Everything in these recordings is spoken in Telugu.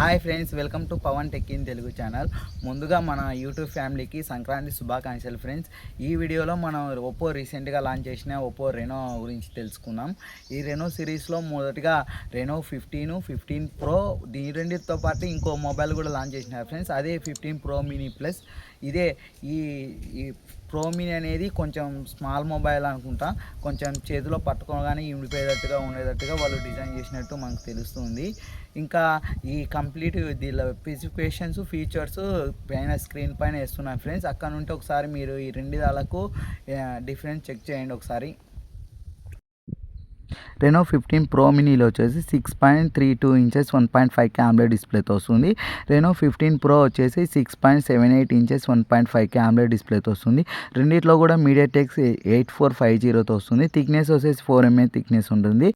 Hi friends, welcome to Pavan tech in Telugu channel. ముందుగా మన యూట్యూబ్ ఫ్యామిలీకి సంక్రాంతి శుభాకాంక్షలు ఫ్రెండ్స్. ఈ వీడియోలో మనం ఒప్పో రీసెంట్గా లాంచ్ చేసిన ఒప్పో రెనో గురించి తెలుసుకుందాం. ఈ రెనో సిరీస్లో మొదటిగా రెనో 15 ప్రో, ఈ రెండింటితో పాటు ఇంకో మొబైల్ కూడా లాంచ్ చేసినారు ఫ్రెండ్స్. అదే 15 ప్రో మినీ ప్లస్. ఇదే ఈ ప్రో మినీ అనేది కొంచెం స్మాల్ మొబైల్ అనుకుంటా, కొంచెం చేతిలో పట్టుకోగానే ఉండిపోయేటట్టుగా ఉండేటట్టుగా వాళ్ళు డిజైన్ చేసినట్టు మనకు తెలుస్తుంది. ఇంకా ఈ కంప్లీట్ దీనిలో స్పెసిఫికేషన్స్ ఫీచర్స్ పైన స్క్రీన్ పైన వేస్తున్నాను ఫ్రెండ్స్. అక్కడ నుండి ఒకసారి మీరు ఈ రెండు దాలకు డిఫరెన్స్ చెక్ చేయండి ఒకసారి. రెనో 15 ప్రో మినీలో వచ్చేసి 6.32 ఇంచెస్ 1.5 AMOLED డిస్ప్లేతో వస్తుంది. రెనో 15 ప్రో వచ్చేసి 6.78 ఇంచెస్ 1.5 AMOLED డిస్ప్లేతో వస్తుంది. రెండిట్లో కూడా మీడియాటెక్ 8450తో వస్తుంది. థిక్నెస్ వచ్చేసి 4 mm థిక్నెస్ ఉంటుంది.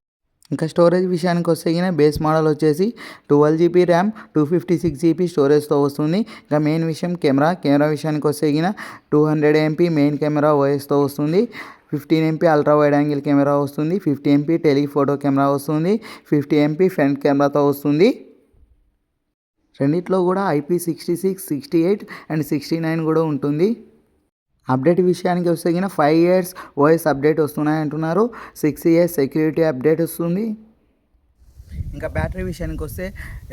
ఇంకా స్టోరేజ్ విషయానికి వస్తే బేస్ మోడల్ వచ్చేసి 12 GB ర్యామ్ 256 GB స్టోరేజ్తో వస్తుంది. ఇంకా మెయిన్ విషయం కెమెరా విషయానికి వస్తే 200 MP మెయిన్ కెమెరా ఓఎస్తో వస్తుంది. 15 MP ultra wide angle camera వస్తుంది. 50 MP టెలిఫోటో కెమెరా వస్తుంది. 50 MP ఫ్రంట్ కెమెరాతో వస్తుంది. రెండిట్లో కూడా IP66, 68 అండ్ 69 కూడా ఉంటుంది. అప్డేట్ విషయానికి వస్తే 5 years ఓఎస్ అప్డేట్ వస్తున్నాయి అంటున్నారు. 6 years సెక్యూరిటీ అప్డేట్ వస్తుంది. ఇంకా బ్యాటరీ విషయానికి వస్తే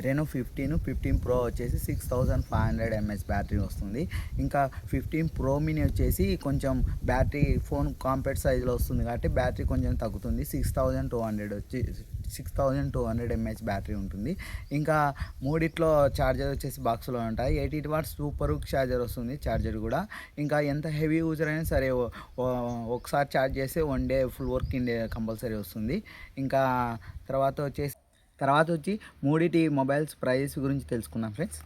రెనో 15 ప్రో వచ్చేసి 6500 mAh బ్యాటరీ వస్తుంది. ఇంకా 15 ప్రో మినీ వచ్చేసి కొంచెం బ్యాటరీ ఫోన్ కాంపాక్ట్ సైజులో వస్తుంది కాబట్టి బ్యాటరీ కొంచెం తగ్గుతుంది. 6200 mAh బ్యాటరీ ఉంటుంది. ఇంకా మూడిట్లో ఛార్జర్ వచ్చేసి బాక్స్లో ఉంటాయి. 80 watts సూపర్ ఛార్జర్ వస్తుంది. ఛార్జర్ కూడా ఇంకా ఎంత హెవీ యూజర్ అయినా సరే ఒకసారి ఛార్జ్ చేస్తే 1 day full working day compulsory వస్తుంది. ఇంకా తర్వాత వచ్చి మూడిటి మొబైల్స్ ప్రైస్ గురించి తెలుసుకున్నాం ఫ్రెండ్స్.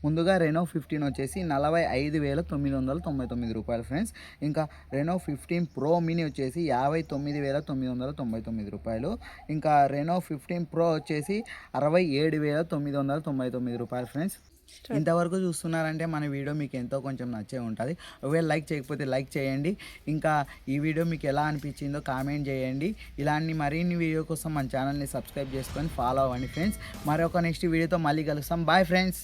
ముందుగా రెనో 15 వచ్చేసి 45,999 రూపాయలు ఫ్రెండ్స్. ఇంకా రెనో 15 ప్రో మినీ వచ్చేసి 59,999 రూపాయలు. ఇంకా రెనో 15 ప్రో వచ్చేసి 67,999 రూపాయలు ఫ్రెండ్స్. ఇంతవరకు చూస్తున్నారంటే మన వీడియో మీకు ఎంతో కొంచెం నచ్చే ఉంటుంది. ఒకవేళ లైక్ చేయకపోతే లైక్ చేయండి. ఇంకా ఈ వీడియో మీకు ఎలా అనిపించిందో కామెంట్ చేయండి. ఇలాంటి మరిన్ని వీడియో కోసం మన ఛానల్ని సబ్స్క్రైబ్ చేసుకొని ఫాలో అవ్వండి ఫ్రెండ్స్. మరొక నెక్స్ట్ వీడియోతో మళ్ళీ కలుస్తాం. Bye friends.